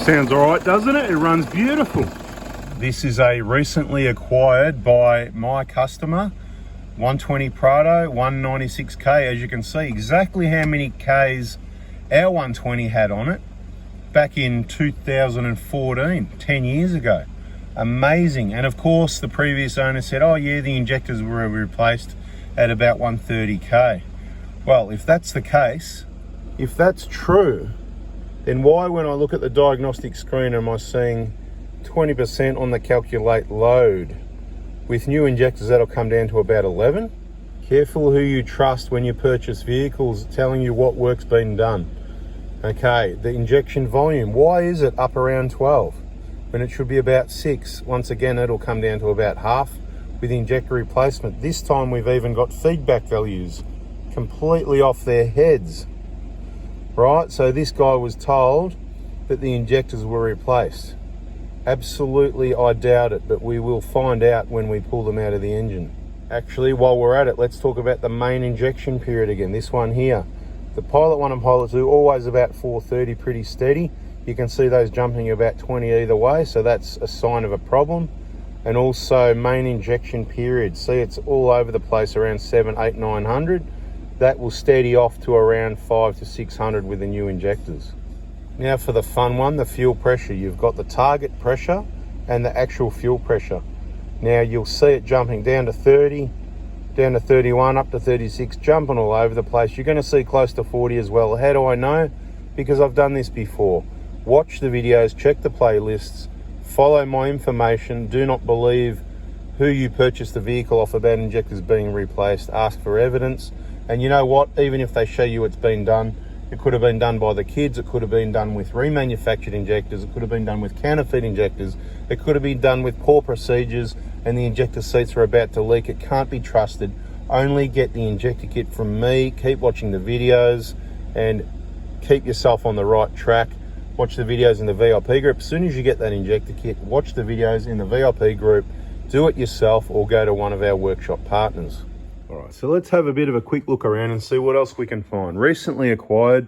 Sounds all right, doesn't it? It runs beautiful. This is a recently acquired by my customer 120 Prado 196k. As you can see, exactly how many Ks our 120 had on it back in 2014, 10 years ago. Amazing. And of course the previous owner said, oh yeah, the injectors were replaced at about 130k. Well, if that's the case, if that's true, then why, when I look at the diagnostic screen, am I seeing 20% on the calculate load? With new injectors, that'll come down to about 11. Careful who you trust when you purchase vehicles telling you what work's been done. Okay, the injection volume, why is it up around 12 when it should be about 6? Once again, it'll come down to about half with injector replacement. This time we've even got feedback values completely off their heads. Right, so this guy was told that the injectors were replaced. Absolutely, I doubt it, but we will find out when we pull them out of the engine. Actually, while we're at it, let's talk about the main injection period again. This one here, the Pilot 1 and Pilot 2, always about 430, pretty steady. You can see those jumping about 20 either way, so that's a sign of a problem. And also main injection period. See, it's all over the place, around 7, 8, 900. That will steady off to around 5 to 600 with the new injectors. Now for the fun one, the fuel pressure. You've got the target pressure and the actual fuel pressure. Now you'll see it jumping down to 30, down to 31, up to 36, jumping all over the place. You're going to see close to 40 as well. How do I know? Because I've done this before. Watch the videos, check the playlists, follow my information. Do not believe who you purchased the vehicle off about injectors being replaced. Ask for evidence. And you know what? Even if they show you it's been done, it could have been done by the kids, it could have been done with remanufactured injectors, it could have been done with counterfeit injectors, it could have been done with poor procedures, and the injector seats are about to leak. It can't be trusted. Only get the injector kit from me. Keep watching the videos and keep yourself on the right track. Watch the videos in the VIP group. As soon as you get that injector kit, watch the videos in the VIP group, do it yourself, or go to one of our workshop partners. All right, so let's have a bit of a quick look around and see what else we can find. Recently acquired,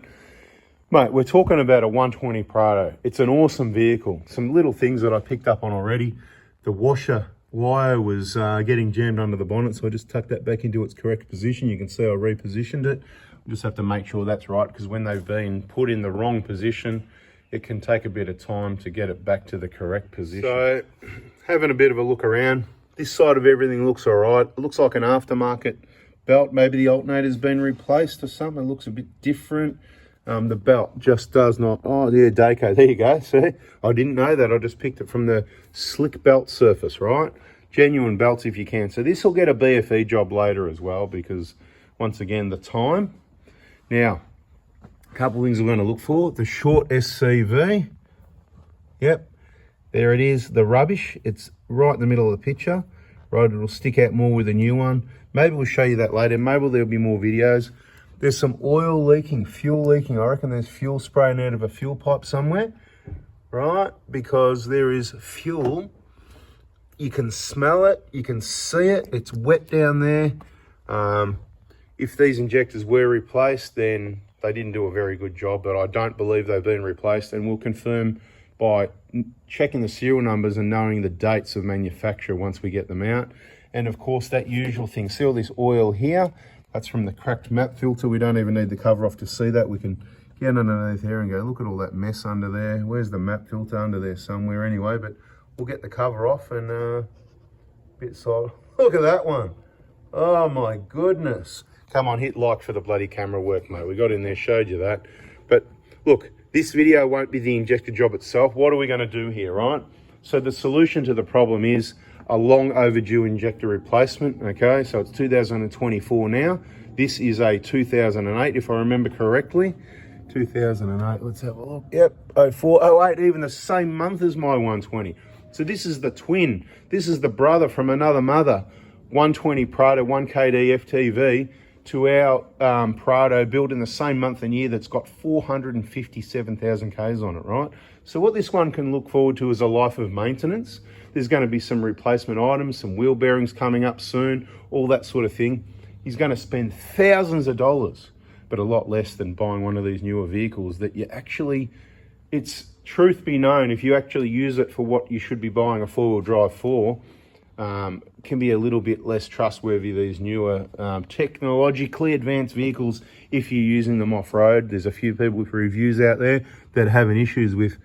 mate, we're talking about a 120 Prado. It's an awesome vehicle. Some little things that I picked up on already. The washer wire was getting jammed under the bonnet, so I just tucked that back into its correct position. You can see I repositioned it. We just have to make sure that's right, because when they've been put in the wrong position, it can take a bit of time to get it back to the correct position. So, having a bit of a look around. This side of everything looks all right. It looks like an aftermarket belt. Maybe the alternator's been replaced or something. It looks a bit different. The belt just does not... Oh, yeah, Daco. There you go. See? I didn't know that. I just picked it from the slick belt surface, right? Genuine belts if you can. So this will get a BFE job later as well, because, once again, the time. Now, a couple of things we're going to look for. The short SCV. Yep. There it is, the rubbish. It's right in the middle of the picture. Right, it'll stick out more with a new one. Maybe we'll show you that later. Maybe there'll be more videos. There's some oil leaking, fuel leaking. I reckon there's fuel spraying out of a fuel pipe somewhere, right? Because there is fuel. You can smell it, you can see it. It's wet down there. If these injectors were replaced, then they didn't do a very good job, but I don't believe they've been replaced, and we'll confirm by checking the serial numbers and knowing the dates of manufacture once we get them out. And of course, that usual thing, see all this oil here? That's from the cracked map filter. We don't even need the cover off to see that. We can get underneath here and go, look at all that mess under there. Where's the map filter? Under there somewhere anyway, but we'll get the cover off and bit side. Look at that one. Oh my goodness. Come on, hit like for the bloody camera work, mate. We got in there, showed you that. But look, this video won't be the injector job itself. What are we going to do here, right? So the solution to the problem is a long overdue injector replacement, okay? So it's 2024 now. This is a 2008, if I remember correctly. 2008, let's have a look. Yep, 04, 08, even the same month as my 120. So this is the twin. This is the brother from another mother. 120 Prado, 1kd-ftv. To our Prado, built in the same month and year, that's got 457,000 Ks on it, right? So what this one can look forward to is a life of maintenance. There's going to be some replacement items, some wheel bearings coming up soon, all that sort of thing. He's going to spend thousands of dollars, but a lot less than buying one of these newer vehicles that you actually it's, truth be known, if you actually use it for what you should be buying a four-wheel drive for, can be a little bit less trustworthy, these newer technologically advanced vehicles, if you're using them off-road. There's a few people with reviews out there that are having issues with,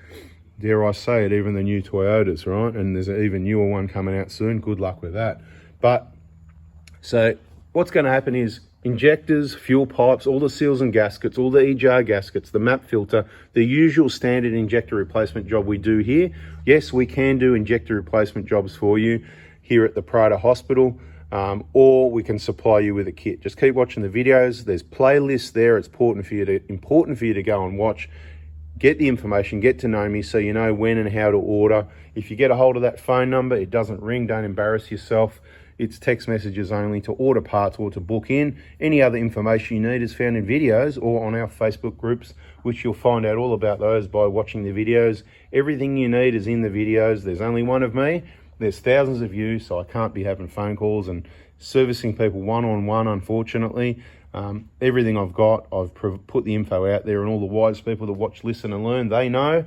dare I say it, even the new Toyotas, right? And there's an even newer one coming out soon. Good luck with that. But so what's going to happen is injectors, fuel pipes, all the seals and gaskets, all the EJR gaskets, the MAP filter, the usual standard injector replacement job we do here. Yes, we can do injector replacement jobs for you here at the Prado Hospital, or we can supply you with a kit. Just keep watching the videos. There's playlists there. It's important for you to go and watch. Get the information, get to know me so you know when and how to order. If you get a hold of that phone number, it doesn't ring, don't embarrass yourself. It's text messages only to order parts or to book in. Any other information you need is found in videos or on our Facebook groups, which you'll find out all about those by watching the videos. Everything you need is in the videos. There's only one of me. There's thousands of you, so I can't be having phone calls and servicing people one-on-one, unfortunately. Everything I've got, I've put the info out there, and all the wise people that watch, listen and learn, they know.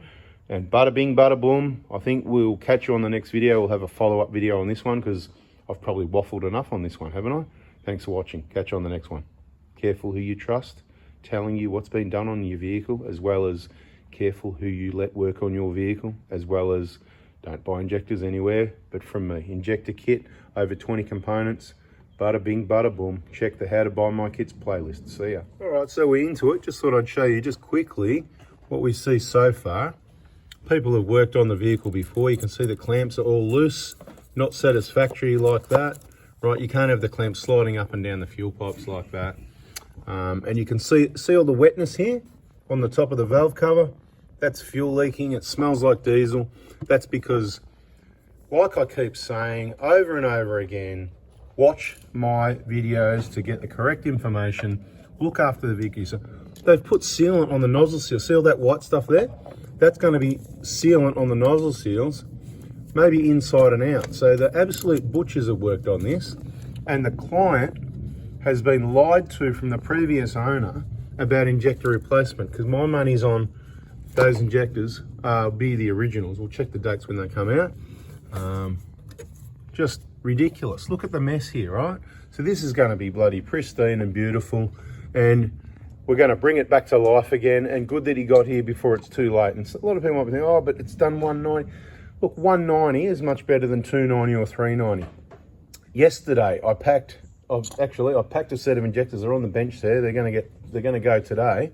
And bada bing, bada boom. I think we'll catch you on the next video. We'll have a follow-up video on this one because I've probably waffled enough on this one, haven't I? Thanks for watching. Catch you on the next one. Careful who you trust, telling you what's been done on your vehicle, as well as careful who you let work on your vehicle, as well as don't buy injectors anywhere but from me. Injector Kit, over 20 components. Bada bing, bada boom. Check the How to Buy My Kits playlist. See ya. All right, so we're into it. Just thought I'd show you just quickly what we see so far. People have worked on the vehicle before. You can see the clamps are all loose, not satisfactory like that. Right, you can't have the clamps sliding up and down the fuel pipes like that. And you can see all the wetness here on the top of the valve cover. That's fuel leaking. It smells like diesel. That's because, like I keep saying over and over again, watch my videos to get the correct information. Look after the vehicle. So they've put sealant on the nozzle seal. See all that white stuff there? That's going to be sealant on the nozzle seals, maybe inside and out. So the absolute butchers have worked on this, and the client has been lied to from the previous owner about injector replacement, because my money's on those injectors be the originals. We'll check the dates when they come out. Just ridiculous. Look at the mess here, right? So this is going to be bloody pristine and beautiful, and we're going to bring it back to life again. And good that he got here before it's too late. And a lot of people might be thinking, oh, but it's done 190. Look, 190 is much better than 290 or 390. Yesterday I packed a set of injectors. They're on the bench there. They're going to go today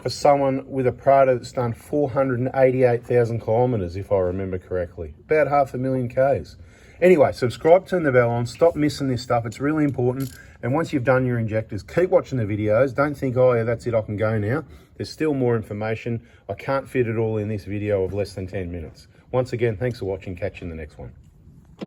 for someone with a Prado that's done 488,000 kilometers, if I remember correctly. About 500,000 Ks. Anyway, subscribe, turn the bell on, stop missing this stuff. It's really important. And once you've done your injectors, keep watching the videos. Don't think, oh yeah, that's it, I can go now. There's still more information. I can't fit it all in this video of less than 10 minutes. Once again, thanks for watching. Catch you in the next one.